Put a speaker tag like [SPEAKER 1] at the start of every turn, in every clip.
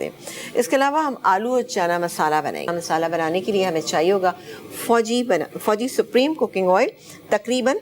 [SPEAKER 1] सकते हैं। इसके अलावा हम आलू और चना मसाला बनाएंगे। मसाला बनाने के लिए हमें चाहिए होगा फौजी सुप्रीम कुकिंग ऑयल, तकरीबन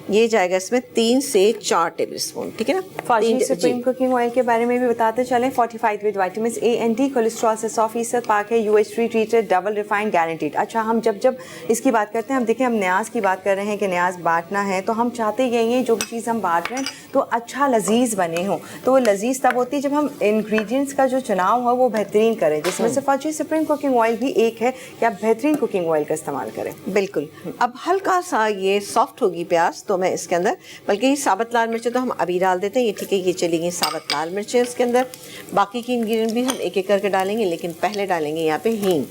[SPEAKER 1] ये जाएगा इसमें 3 से 4 टेबलस्पून, ठीक है ना।
[SPEAKER 2] फौजी सुप्रीम कुकिंग ऑयल के बारे में भी बताते चलें। 45 with vitamin A and D, cholesterol से 100% पाक है, UH3 treated, double refined, guaranteed. अच्छा, हम जब इसकी बात करते हैं, हम देखें हम न्याज की बात कर रहे हैं कि न्याज बांटना है, तो हम चाहते यही हैं जो भी चीज़ हम बांट रहे हैं तो अच्छा लजीज बने हो। तो वो लजीज तब होती है जब हम इंग्रेडिएंट्स का जो चुनाव है वो बेहतरीन करें, जिसमें से फौजी सुप्रीम कुकिंग ऑयल भी एक है कि आप बेहतरीन कुकिंग ऑयल का इस्तेमाल करें।
[SPEAKER 1] बिल्कुल। अब हल्का सा ये सॉफ्ट होगी प्याज, तो मैं इसके अंदर, बल्कि साबुत लाल मिर्चें तो हम अभी डाल देते हैं, ये ठीक है, ये चली गई साबुत लाल मिर्चें इसके अंदर। बाकी की इंग्रेडिएंट भी हम एक एक करके डालेंगे, लेकिन पहले डालेंगे यहाँ पे हींग।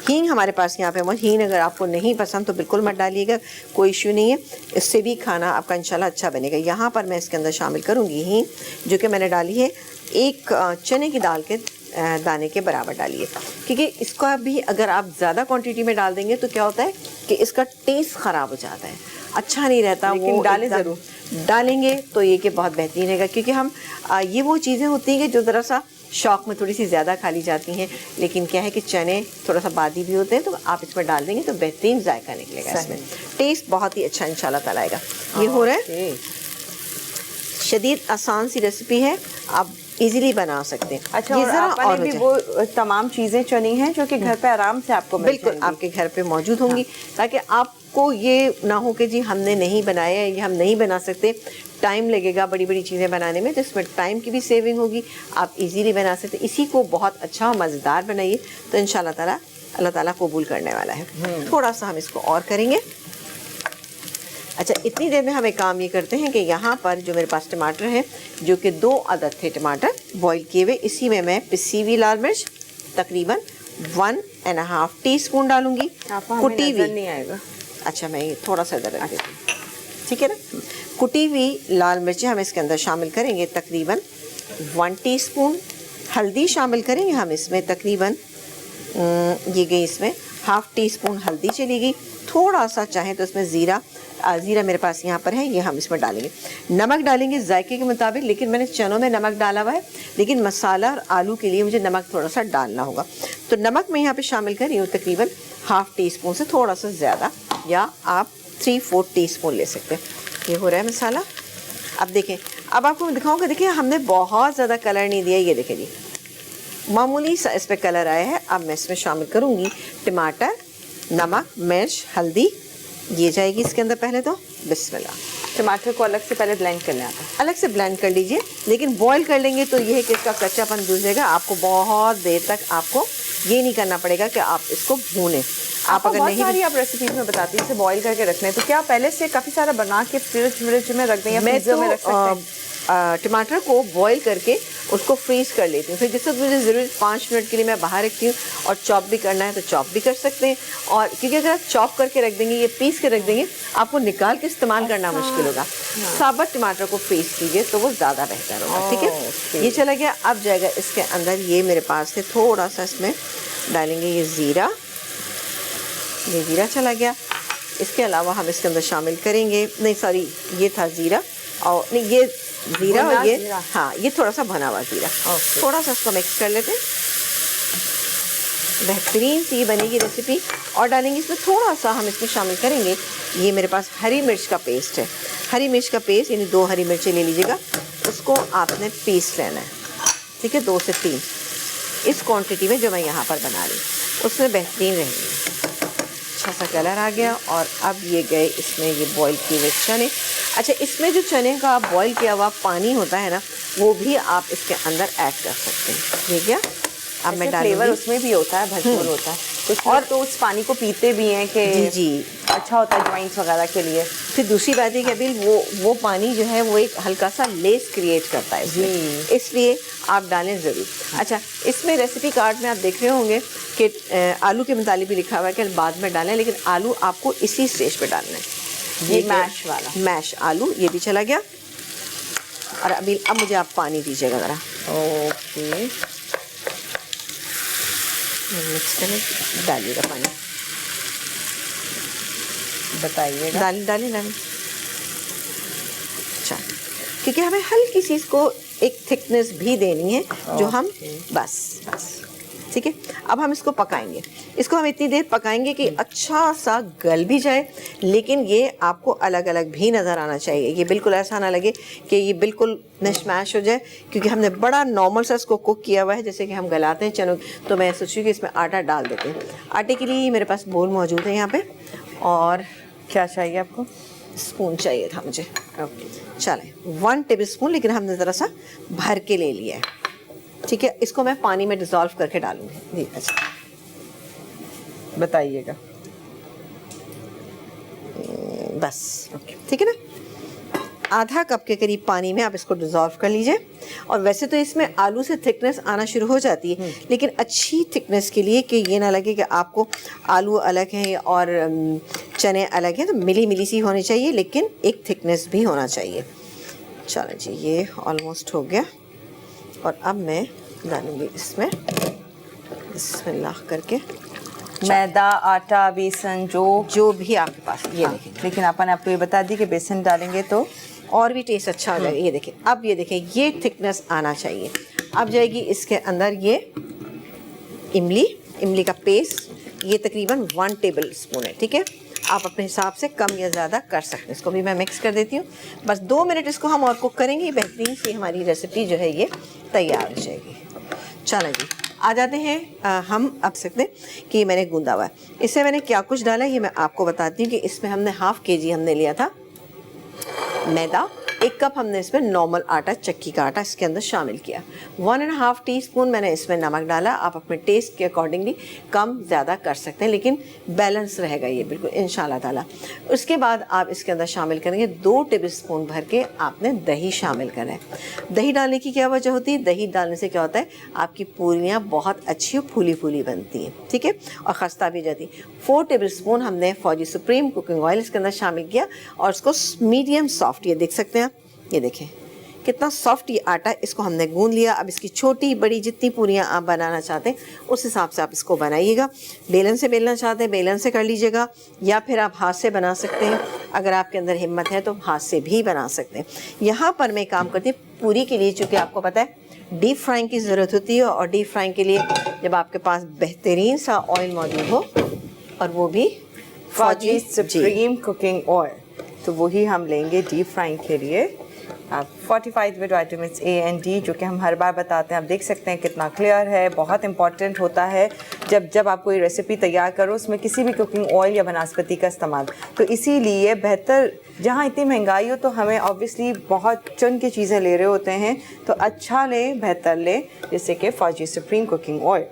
[SPEAKER 1] हींग हमारे पास यहाँ पे हींग अगर आपको नहीं पसंद तो बिल्कुल मत डालिएगा, कोई इशू नहीं है, इससे भी खाना आपका इंशाल्लाह अच्छा बनेगा। यहाँ पर मैं इसके अंदर शामिल करूँगी हींग, जो कि मैंने डाली है 1 चने की दाल के दाने के बराबर डालिए, क्योंकि इसका भी अगर आप ज़्यादा क्वांटिटी में डाल देंगे तो क्या होता है कि इसका टेस्ट ख़राब हो जाता है, अच्छा नहीं रहता। वो
[SPEAKER 2] डालें ज़रूर,
[SPEAKER 1] डालेंगे तो ये कि बहुत बेहतरीन रहेगा, क्योंकि हम ये वो चीज़ें होती हैं कि जो ज़रा सा शौक में थोड़ी सी ज़्यादा खा ली जाती हैं, लेकिन क्या है कि चने थोड़ा सा बादी भी होते हैं, तो आप इसमें डाल देंगे तो बेहतरीन जायका निकलेगा, इसमें टेस्ट बहुत ही अच्छा इंशाल्लाह ताला आएगा। ये हो रहा है, शदीद आसान सी रेसिपी है, आप इजीली बना सकते हैं।
[SPEAKER 2] अच्छा, ये और भी वो तमाम चीज़ें चुनी हैं जो कि घर पे आराम से आपको
[SPEAKER 1] बिल्कुल आपके घर पे मौजूद होंगी, ताकि आपको ये ना हो कि जी हमने नहीं बनाया है, ये हम नहीं बना सकते, टाइम लगेगा बड़ी बड़ी चीज़ें बनाने में, तो इसमें टाइम की भी सेविंग होगी, आप इजीली बना सकते। इसी को बहुत अच्छा और मज़ेदार बनाइए तो इंशाल्लाह ताला अल्लाह ताला कबूल करने वाला है। थोड़ा सा हम इसको और करेंगे। अच्छा, इतनी देर में हम एक काम ये करते हैं कि यहाँ पर जो मेरे पास टमाटर हैं, जो कि 2 अदद थे टमाटर बॉईल किए हुए, इसी में मैं पिसी हुई लाल मिर्च तकरीबन 1.5 टीस्पून डालूंगी, कुटी हुई
[SPEAKER 2] नहीं आएगा।
[SPEAKER 1] अच्छा, मैं ये थोड़ा सा इधर रख देती हूँ, ठीक है ना। कुटी हुई लाल मिर्चें हम इसके अंदर शामिल करेंगे, तकरीबन 1 टीस्पून। हल्दी शामिल करेंगे हम इसमें, तकरीबन ये गई इसमें ½ टीस्पून हल्दी चली गई। थोड़ा सा चाहें तो इसमें ज़ीरा मेरे पास यहाँ पर है, ये हम इसमें डालेंगे। नमक डालेंगे जायके के मुताबिक, लेकिन मैंने चनों में नमक डाला हुआ है, लेकिन मसाला और आलू के लिए मुझे नमक थोड़ा सा डालना होगा, तो नमक मैं यहाँ पे शामिल कर रही हूँ तकरीबन ½ टीस्पून से थोड़ा सा ज़्यादा, या आप 3/4 टीस्पून ले सकते हैं। ये हो रहा है मसाला। अब देखें, अब आपको मैं दिखाऊँगा, देखिए हमने बहुत ज़्यादा कलर नहीं दिया, ये देखें जी मामूली सा इस पर कलर आया है। अब मैं इसमें शामिल करूँगी टमाटर, नमक, मिर्च, हल्दी, ये जाएगी इसके अंदर पहले तो। बिस्मिल्लाह।
[SPEAKER 2] टमाटर को अलग से पहले ब्लेंड कर लेना है,
[SPEAKER 1] अलग से ब्लेंड कर लीजिए, लेकिन बॉईल कर लेंगे तो ये है कि इसका कच्चापन दूर जाएगा। आपको बहुत देर तक आपको ये नहीं करना पड़ेगा कि आप इसको भूनें।
[SPEAKER 2] आप अगर बहुत सारी आप रेसिपीज में बताती हैं इसे बॉईल करके रखना है, तो क्या पहले से काफ़ी सारा बना के फ्रिज में रख दें या फ्रीजर में रख सकते हैं?
[SPEAKER 1] टमाटर को बॉईल करके उसको फ्रीज कर लेती हूँ, फिर जिस वक्त मुझे ज़रूरत 5 मिनट के लिए मैं बाहर रखती हूँ, और चॉप भी करना है तो चॉप भी कर सकते हैं। और क्योंकि अगर आप चॉप करके रख देंगे, ये पीस के रख देंगे, आपको निकाल के इस्तेमाल करना मुश्किल होगा। साबुत टमाटर को पीस कीजिए तो वो ज़्यादा बेहतर होगा, ठीक है। ये चला गया। अब जाएगा इसके अंदर, ये मेरे पास है, थोड़ा सा इसमें डालेंगे ये ज़ीरा चला गया। इसके अलावा हम इसके अंदर शामिल करेंगे, नहीं सॉरी, ये था ज़ीरा, और नहीं ये ज़ीरा और ये हाँ, ये थोड़ा सा भुना हुआ ज़ीरा, थोड़ा सा इसको मिक्स कर लेते हैं। बेहतरीन सी बनेगी रेसिपी। और डालेंगे इसमें थोड़ा सा, हम इसमें शामिल करेंगे, ये मेरे पास हरी मिर्च का पेस्ट है, हरी मिर्च का पेस्ट, यानी 2 हरी मिर्चें ले लीजिएगा, उसको आपने पीस लेना है, ठीक है, 2 से 3 इस क्वांटिटी में जो मैं यहाँ पर बना रही, उसमें बेहतरीन रहेंगे। अच्छा सा कलर आ गया। और अब ये गए इसमें ये बॉईल किए हुए चने। अच्छा, इसमें जो चने का बॉईल किया हुआ पानी होता है ना, वो भी आप इसके अंदर ऐड कर सकते हैं। ये क्या, अब मैं डालूंगी,
[SPEAKER 2] फ्लेवर उसमें भी होता है, भरपूर होता है कुछ, और तो उस पानी को पीते भी हैं कि
[SPEAKER 1] जी
[SPEAKER 2] अच्छा होता है जॉइंट्स वगैरह के लिए।
[SPEAKER 1] फिर दूसरी बात है कि अभी वो पानी जो है वो एक हल्का सा लेस क्रिएट करता है इसमें, इसलिए आप डालें ज़रूर। अच्छा, इसमें रेसिपी कार्ड में आप देख रहे होंगे कि आलू के मुतालिक भी लिखा हुआ है कि बाद में डालें, लेकिन आलू आपको इसी स्टेज पे डालना है।
[SPEAKER 2] ये मैश वाला
[SPEAKER 1] मैश आलू, ये भी चला गया। और अभी अब मुझे आप पानी दीजिएगा ज़रा।
[SPEAKER 2] ओके,
[SPEAKER 1] मिक्स करें, डालिएगा पानी,
[SPEAKER 2] बताइएगा।
[SPEAKER 1] डाली। अच्छा, क्योंकि हमें हल्की सी इसको एक थिकनेस भी देनी है जो हम बस ठीक है। अब हम इसको पकाएंगे, इसको हम इतनी देर पकाएंगे कि अच्छा सा गल भी जाए, लेकिन ये आपको अलग अलग भी नज़र आना चाहिए। ये बिल्कुल ऐसा ना लगे कि ये बिल्कुल मैश हो जाए, क्योंकि हमने बड़ा नॉर्मल सा इसको कुक किया हुआ है जैसे कि हम गलाते हैं चनों। तो मैं सोची कि इसमें आटा डाल देते हैं। आटे के लिए मेरे पास बोल मौजूद है यहाँ पे, और
[SPEAKER 2] क्या चाहिए आपको?
[SPEAKER 1] स्पून चाहिए था मुझे। चलें 1 टेबल स्पून, लेकिन हमने ज़रा सा भर के ले लिया है, ठीक है। इसको मैं पानी में डिज़ोल्व करके डालूंगी। जी अच्छा,
[SPEAKER 2] बताइएगा।
[SPEAKER 1] बस ठीक है ना। आधा कप के करीब पानी में आप इसको डिज़ोल्व कर लीजिए। और वैसे तो इसमें आलू से थिकनेस आना शुरू हो जाती है, लेकिन अच्छी थिकनेस के लिए कि ये ना लगे कि आपको आलू अलग हैं और चने अलग हैं, तो मिली मिली सी होनी चाहिए, लेकिन एक थिकनेस भी होना चाहिए। चलो जी, ये ऑलमोस्ट हो गया। और अब मैं डालूँगी इसमें बिस्मिल्लाह करके
[SPEAKER 2] मैदा, आटा, बेसन,
[SPEAKER 1] जो भी आपके पास, ये
[SPEAKER 2] हाँ,
[SPEAKER 1] देखें।
[SPEAKER 2] लेकिन अपन आपको ये बता दी कि बेसन डालेंगे तो
[SPEAKER 1] और भी टेस्ट अच्छा हो जाएगा। ये देखें, अब ये देखें, ये थिकनेस आना चाहिए। अब जाएगी इसके अंदर ये इमली का पेस्ट, ये तकरीबन 1 टेबल स्पून है, ठीक है। आप अपने हिसाब से कम या ज़्यादा कर सकते हैं। इसको भी मैं मिक्स कर देती हूँ। बस 2 मिनट इसको हम और कुक करेंगे, बेहतरीन सी हमारी रेसिपी जो है ये तैयार हो जाएगी। चलो जी, आ जाते हैं हम अब सकते हैं कि मैंने गूंदा हुआ है। इससे मैंने क्या कुछ डाला है ये मैं आपको बताती हूँ। कि इसमें हमने ½ kg हमने लिया था मैदा, 1 कप हमने इसमें नॉर्मल आटा, चक्की का आटा इसके अंदर शामिल किया। 1.5 टीस्पून मैंने इसमें नमक डाला। आप अपने टेस्ट के अकॉर्डिंगली कम ज़्यादा कर सकते हैं, लेकिन बैलेंस रहेगा ये बिल्कुल इंशाल्लाह ताला। उसके बाद आप इसके अंदर शामिल करेंगे 2 टेबल स्पून भर के आपने दही शामिल करना है। दही डालने की क्या वजह होती है? दही डालने से क्या होता है, आपकी पूरियाँ बहुत अच्छी और फूली फूली बनती हैं, ठीक है, और खस्ता भी जाती। 4 टेबल स्पून हमने फौजी सुप्रीम कुकिंग ऑयल इसके अंदर शामिल किया और इसको मीडियम सॉफ्ट, ये देख सकते हैं, ये देखें कितना सॉफ्ट ये आटा, इसको हमने गूंद लिया। अब इसकी छोटी बड़ी जितनी पूरियाँ आप बनाना चाहते हैं उस हिसाब से आप इसको बनाइएगा। बेलन से बेलना चाहते हैं बेलन से कर लीजिएगा, या फिर आप हाथ से बना सकते हैं। अगर आपके अंदर हिम्मत है तो हाथ से भी बना सकते हैं। यहाँ पर मैं काम करती हूँ पूरी के लिए, चूँकि आपको पता है डीप फ्राइंग की ज़रूरत होती है, और डीप फ्राइंग के लिए जब आपके पास बेहतरीन सा ऑयल मौजूद हो, और वो भी
[SPEAKER 2] फौजी सुप्रीम कुकिंग ऑयल, तो वही हम लेंगे डीप फ्राइंग के लिए। 45 with vitamin A and D, जो कि हम हर बार बताते हैं। आप देख सकते हैं कितना क्लियर है। बहुत इंपॉर्टेंट होता है जब आप कोई रेसिपी तैयार करो उसमें किसी भी कुकिंग ऑयल या वनस्पति का इस्तेमाल। तो इसीलिए बेहतर, जहाँ इतनी महंगाई हो तो हमें ऑब्वियसली बहुत चुन के चीज़ें ले रहे होते हैं, तो अच्छा ले, बेहतर ले, जैसे कि फौजी सुप्रीम कुकिंग ऑयल।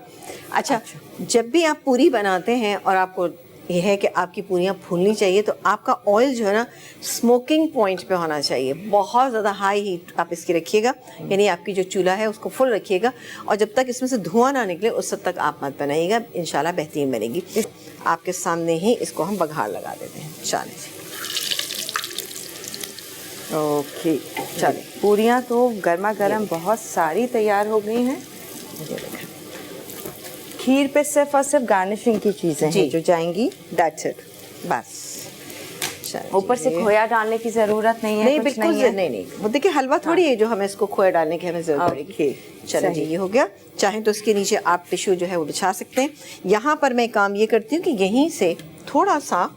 [SPEAKER 1] अच्छा, जब भी आप पूरी बनाते हैं और आपको ये है कि आपकी पूरियाँ फूलनी चाहिए, तो आपका ऑयल जो है ना स्मोकिंग पॉइंट पे होना चाहिए। बहुत ज़्यादा हाई हीट आप इसकी रखिएगा, यानी आपकी जो चूल्हा है उसको फुल रखिएगा, और जब तक इसमें से धुआं ना निकले उस तक आप मत बनाइएगा, इंशाल्लाह बेहतरीन बनेगी। आपके सामने ही इसको हम बघार लगा देते हैं। चलें
[SPEAKER 2] ओके, चलिए पूरियाँ तो गर्मा गर्म बहुत सारी तैयार हो गई हैं। खीर पे सिर्फ और सिर्फ गार्निशिंग की चीज़ें हैं जो जाएंगी, दैट्स इट,
[SPEAKER 1] बस।
[SPEAKER 2] ऊपर से खोया डालने की ज़रूरत नहीं है।
[SPEAKER 1] नहीं, बिल्कुल नहीं, वो देखिए हलवा थोड़ी है जो हमें इसको खोया डालने की हमें ज़रूरत पड़ेगी। चलो जी, ये हो गया। चाहे तो इसके नीचे आप टिश्यू जो है वो बिछा सकते हैं। यहाँ पर मैं काम ये करती हूँ कि यहीं से थोड़ा सा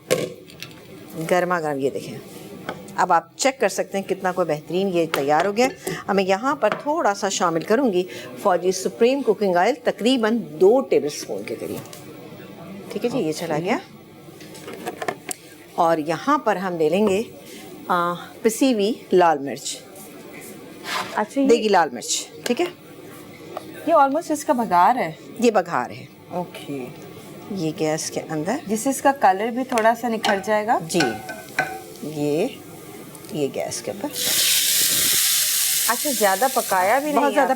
[SPEAKER 1] गर्मा गर्म, ये देखें, अब आप चेक कर सकते हैं कितना कोई बेहतरीन ये तैयार हो गया। अब मैं यहाँ पर थोड़ा सा शामिल करूँगी फौजी सुप्रीम कुकिंग ऑयल, तकरीबन 2 टेबल स्पून के करीब, ठीक है जी, ये चला गया। और यहाँ पर हम ले लेंगे पिसी हुई लाल मिर्च,
[SPEAKER 2] अच्छा,
[SPEAKER 1] देगी लाल मिर्च, ठीक है।
[SPEAKER 2] ये ऑलमोस्ट इसका बघार है,
[SPEAKER 1] ये बघार है।
[SPEAKER 2] ओके,
[SPEAKER 1] ये गैस के अंदर,
[SPEAKER 2] जिससे इसका कलर भी थोड़ा सा निखर जाएगा
[SPEAKER 1] जी। ये गैस के ऊपर,
[SPEAKER 2] अच्छा, ज़्यादा पकाया भी नहीं,
[SPEAKER 1] बहुत ज़्यादा